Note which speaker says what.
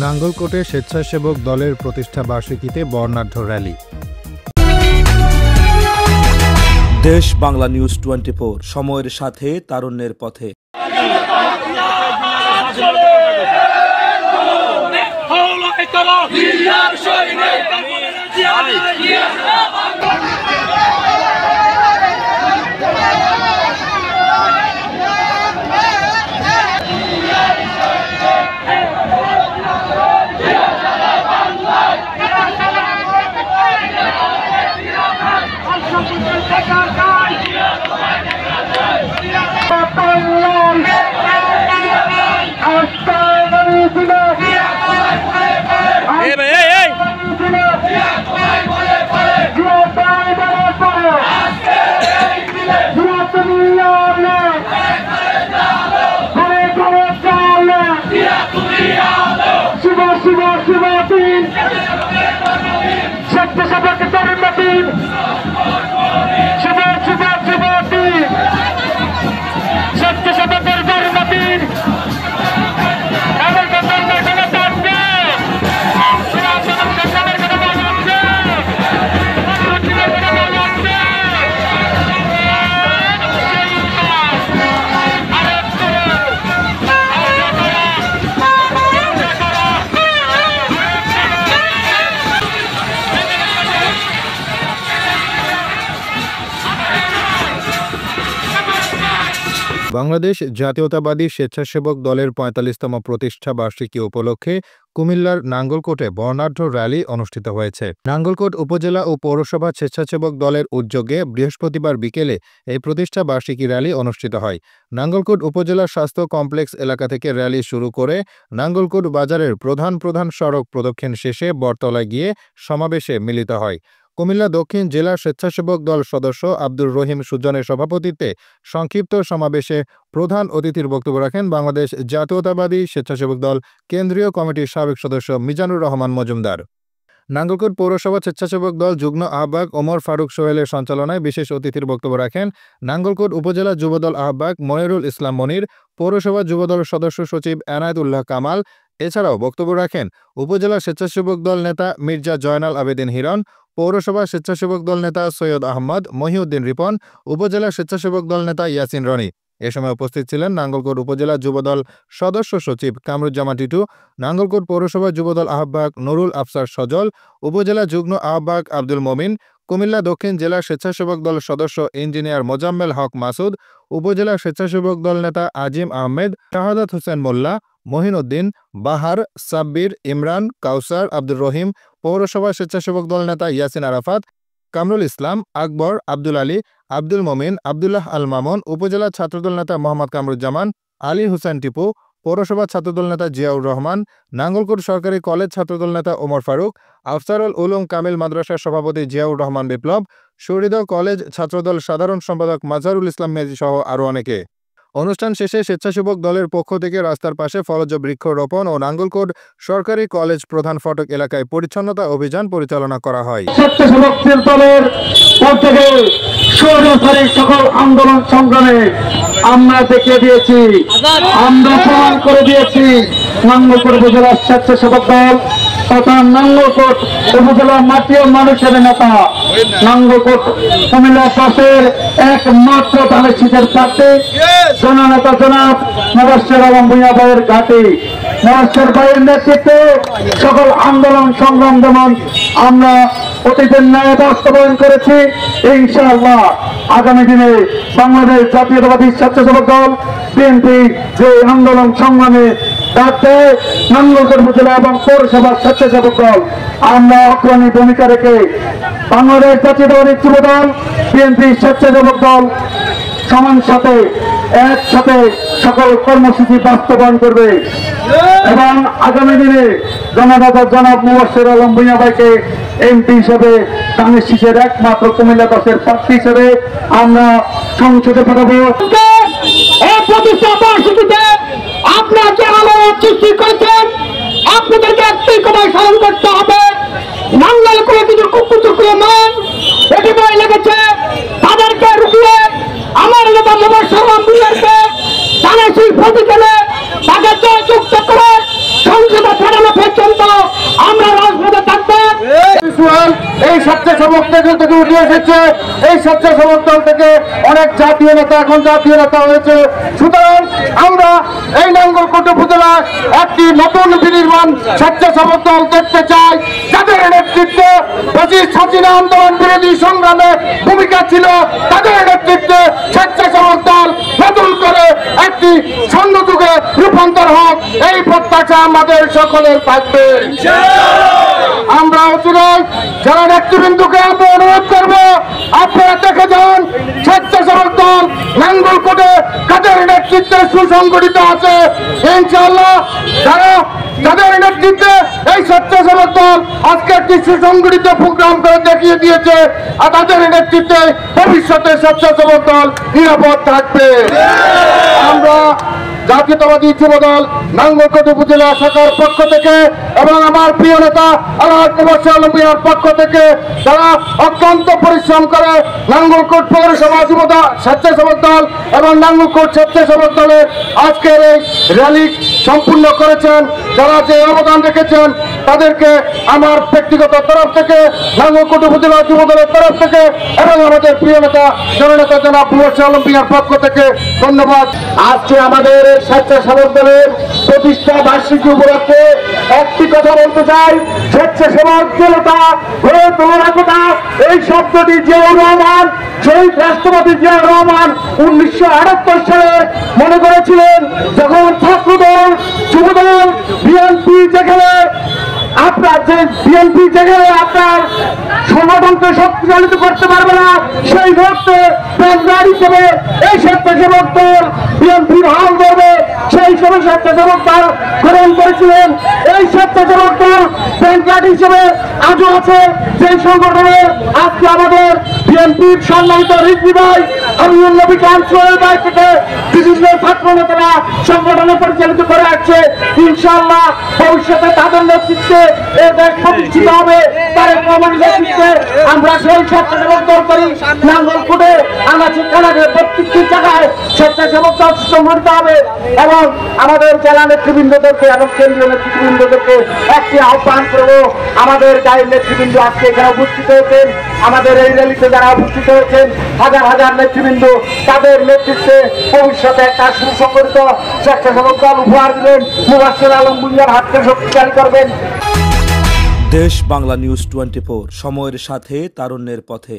Speaker 1: নাঙ্গলকোটে স্বেচ্ছাসেবক দলের প্রতিষ্ঠা বার্ষিকীতে বর্ণাঢ্য র্যালি।
Speaker 2: দেশ বাংলা নিউজ 24, সময়ের সাথে তারুণ্যের পথে।
Speaker 1: বাংলাদেশ জাতীয়তাবাদী স্বেচ্ছাসেবক দলের ৪৫তম প্রতিষ্ঠা বার্ষিকী উপলক্ষে কুমিল্লার নাঙ্গলকোটে বর্ণাঢ্য র্যালি অনুষ্ঠিত হয়েছে। নাঙ্গলকোট উপজেলা ও পৌরসভা স্বেচ্ছাসেবক দলের উদ্যোগে বৃহস্পতিবার বিকেলে এই প্রতিষ্ঠা বার্ষিকী র্যালি অনুষ্ঠিত হয়। নাঙ্গলকোট উপজেলা স্বাস্থ্য কমপ্লেক্স এলাকা থেকে র্যালি শুরু করে নাঙ্গলকোট বাজারের প্রধান সড়ক প্রদক্ষিণ শেষে বটতলায় গিয়ে সমাবেশে মিলিত হয়। কুমিল্লা দক্ষিণ জেলা স্বেচ্ছাসেবক দল সদস্য আব্দুর রহিম সুজনের সভাপতিত্বে সংক্ষিপ্ত সমাবেশে প্রধান অতিথির বক্তব্য রাখেন বাংলাদেশ জাতীয়তাবাদী স্বেচ্ছাসেবক দল কেন্দ্রীয় কমিটির সাবেক সদস্য মিজানুর রহমান মজুমদার। নাঙ্গলকোট পৌরসভা স্বেচ্ছাসেবক দল যুগ্ম আহ্বায়ক ওমর ফারুক সোহেলের সঞ্চালনায় বিশেষ অতিথির বক্তব্য রাখেন নাঙ্গলকোট উপজেলা যুবদল আহ্বায়ক মনিরুল ইসলাম মনির, পৌরসভা যুবদল সদস্য সচিব এনায়েতুল্লাহ কামাল। এছাড়াও বক্তব্য রাখেন উপজেলা স্বেচ্ছাসেবক দল নেতা মির্জা জয়নাল আবেদিন হিরণ, পৌরসভা স্বেচ্ছাসেবক দল নেতা সৈয়দ আহমদ মহিউদ্দিন রিপন, উপজেলা স্বেচ্ছাসেবক দল নেতা ইয়াসিন রনি। এ সময় উপস্থিত ছিলেন নাঙ্গলকোট উপজেলা যুবদল সদস্য সচিব কামরুজ্জামান টিটু, নাঙ্গলকোট পৌরসভা যুবদল আহ্বায়ক নুরুল আফসার সজল, উপজেলা যুগ্ম আহ্বায়ক আব্দুল মমিন, কুমিল্লা দক্ষিণ জেলা স্বেচ্ছাসেবক দল সদস্য ইঞ্জিনিয়ার মোজাম্মেল হক মাসুদ, উপজেলা স্বেচ্ছাসেবক দল নেতা আজিম আহমেদ, শাহাদাত হোসেন মোল্লা, মহিনউদ্দিন, বাহার, সাব্বির, ইমরান, কাউসার, আব্দুর রহিম, পৌরসভা স্বেচ্ছাসেবক দল নেতা ইয়াসিন আরাফাত, কামরুল ইসলাম, আকবর, আব্দুল আলী, আব্দুল মমিন, আবদুল্লাহ আল মামুন, উপজেলা ছাত্রদল নেতা মোহাম্মদ কামরুজ্জামান, আলী হুসেন টিপু, পৌরসভা ছাত্রদল নেতা জিয়াউর রহমান, নাঙ্গলকোট সরকারি কলেজ ছাত্রদল নেতা ওমর ফারুক, আফসারুল উলুম কামিল মাদ্রাসার সভাপতি জিয়াউর রহমান বিপ্লব, শহীদুল্লাহ কলেজ ছাত্রদল সাধারণ সম্পাদক মাজহারুল ইসলাম মেজি সহ আরও অনেকে। অনুষ্ঠান শেষে স্বেচ্ছাসেবক দলের পক্ষ থেকে রাস্তার পাশে ফলজ বৃক্ষরোপণ ও নাঙ্গলকোট সরকারি কলেজ প্রধান ফটক এলাকায় পরিচ্ছন্নতা অভিযান পরিচালনা করা হয়।
Speaker 3: স্বেচ্ছাসেবক দলের পক্ষ থেকে স্বৈরাচারী সকল আন্দোলন সংগ্রামে আমরা দেখিয়ে দিয়েছি, আমরা প্রমাণ করে দিয়েছি নাঙ্গলকোট উপজেলা স্বেচ্ছাসেবক দল তথা নাঙ্গলকোট উপজেলা মাটি ও মানুষের নেতা, নাঙ্গলকোট কুমিল্লা পাশের একমাত্র ধানের শীতের প্রার্থী জননেতা জনাব মোবাশ্বের আলম ভূঁইয়া ভাইয়ের ঘাঁটি। মোবাশ্বের ভাইয়ের নেতৃত্বে সকল আন্দোলন সংগ্রাম যেমন আমরা অতীতের ন্যায় বাস্তবায়ন করেছি, ইনশাআল্লাহ আগামী দিনে বাংলাদেশ জাতীয়তাবাদী স্বেচ্ছাসেবক দল বিএনপি যে আন্দোলন সংগ্রামে ডাকতে নাঙ্গলকোট উপজেলা এবং পৌরসভা স্বেচ্ছাসেবক দল আমরা অগ্রণী ভূমিকা রেখে বাংলাদেশ জাতীয়তাবাদী যুবদল বিএনপি স্বেচ্ছাসেবক দল সমান সাথে একসাথে সকল কর্মসূচি বাস্তবায়ন করবে এবং আগামী দিনে জননেতা জনাব মোবাশ্বের আলম ভূঁইয়া ভাইকে এমপি হিসেবে ধানের শীষের একমাত্র কুমিল্লা 10-এর প্রার্থী হিসেবে আমরা সংসদে পাঠাবো।
Speaker 4: এই প্রতিষ্ঠা বার্ষিকীতে আপনারা যে আলো সৃষ্টি করেছেন আপনাদেরকে একটাই কথা স্মরণ করতে হবে, নাঙ্গলকোটে কিছু কুকুচক্রমান এটি বই লেগেছে, তাদেরকে রুখিয়ে আমার নেতা মোবাশ্বের আলম ভূঁইয়াকে ধানের শীষ প্রতীকে তাকে জয়যুক্ত করে সংসদে পাঠানো পর্যন্ত আমরা রাজপথে থাকবো।
Speaker 3: এই স্বেচ্ছাসেবক থেকে উঠে এসেছে, এই স্বেচ্ছাসেবক দল থেকে অনেক জাতীয় নেতা এখন জাতীয় নেতা হয়েছে। সুতরাং আমরা এই নাঙ্গলকোট উপজেলায় একটি নতুন বিনির্মাণ স্বেচ্ছাসেবক দল দেখতে চাই, যাদের নেতৃত্বে ফ্যাসিস্ট হাসিনা আন্দোলন বিরোধী সংগ্রামে ভূমিকা ছিল, তাদের নেতৃত্বে স্বেচ্ছাসেবক দল নতুন করে একটি সংযুগে রূপান্তর হোক, এই প্রত্যাশা আমাদের সকলের থাকবে। আমরা অচিরেই যারা নেতৃবৃন্দকে আমরা অনুরোধ করবো, আপনারা দেখে যান স্বেচ্ছাসেবক দল নাঙ্গলকোটে কাদের নেতৃত্বে সুসংগঠিত আছে। ইনশাআল্লাহ যাদের নেতৃত্বে এই স্বেচ্ছাসেবক দল আজকে একটি সুসংগঠিত প্রোগ্রাম করে দেখিয়ে দিয়েছে, আর তাদের নেতৃত্বে ভবিষ্যতে স্বেচ্ছাসেবক দল নিরাপদ থাকবে। আমরা জাতীয়তাবাদী যুবদল নাঙ্গলকোট উপজেলা শাখার পক্ষ থেকে এবং আমার প্রিয় নেতা আলহাজ মুবাশশির আলম মিয়ার পক্ষ থেকে যারা অত্যন্ত পরিশ্রম করে নাঙ্গলকোট পৌরসভা যুবদল স্বেচ্ছাসেবক দল এবং নাঙ্গলকোট স্বেচ্ছাসেবক দলের আজকের এই র্যালি সম্পূর্ণ করেছেন, যারা যে অবদান রেখেছেন তাদেরকে আমার ব্যক্তিগত তরফ থেকে, নাঙ্গলকোট উপজেলা যুবদলের তরফ থেকে এবং আমাদের প্রিয় নেতা জননেতা জনাব মুবাশশির আলম মিয়ার পক্ষ থেকে ধন্যবাদ। আজকে আমাদের স্বেচ্ছাসেবক দলের প্রতিষ্ঠা বার্ষিকী উপলক্ষে একটি কথা বলতে চাই, স্বেচ্ছাসেবক জনতা গড়ে তোলার কথা। এই শব্দটি জিয়াউর রহমান, শহীদ রাষ্ট্রপতি জিয়াউর রহমান 1978 সালে মনে করেছিলেন, যখন ছাত্রদল যুবদল বিএনপি যেখানে আপনার সংগঠনকে শক্তিশালিত করতে পারবে না, সেই মুহূর্তে প্যানগার্ড হিসেবে এই স্বেচ্ছাসেবক দল বিএনপির হাল ধরবে, সেই হিসেবে স্বেচ্ছাসেবক দল গ্রহণ করেছিলেন। এই স্বেচ্ছাসেবক দল প্যানগার্ড হিসেবে আজও আছে, সেই সংগঠনে আজকে আমাদের বিএনপির সম্মানিত রিজভী ভাই আমিনুল নবী খান সোহেল ভাই থেকে বিভিন্ন ছাত্র নেতারা সংগঠনে পরিচালিত করে আসছে। ইনশাআল্লাহ ভবিষ্যতে তাদের নেতৃত্বে এই দেশ প্রতিষ্ঠিত হবে, তারেক রহমানের নেতৃত্বে আমরা সেই স্বেচ্ছাসেবক দল করি। নাঙ্গলকোটে আমরা সেখানে প্রত্যেকটি জায়গায় স্বেচ্ছাসেবক দল সংগঠিত হবে এবং আমাদের জেলা নেতৃবৃন্দদেরকে এবং কেন্দ্রীয় নেতৃবৃন্দদেরকে একটি আহ্বান করবো, আমাদের গায়ের নেতৃবৃন্দ আজকে এখানে উপস্থিত হয়েছেন, আমাদের এই র্যালিতে যারা উপস্থিত হয়েছেন হাজার হাজার নেতৃবৃন্দ, তাদের নেতৃত্বে ভবিষ্যতে একটা সুসংগঠিত স্বেচ্ছাসেবক দল উপহার দিলেন, মুবাশশির আলম ভূঁইয়ার হাতকে শক্তিশালী করবেন।
Speaker 2: দেশ বাংলা নিউজ 24, সময়ের সাথে তারুণ্যের পথে।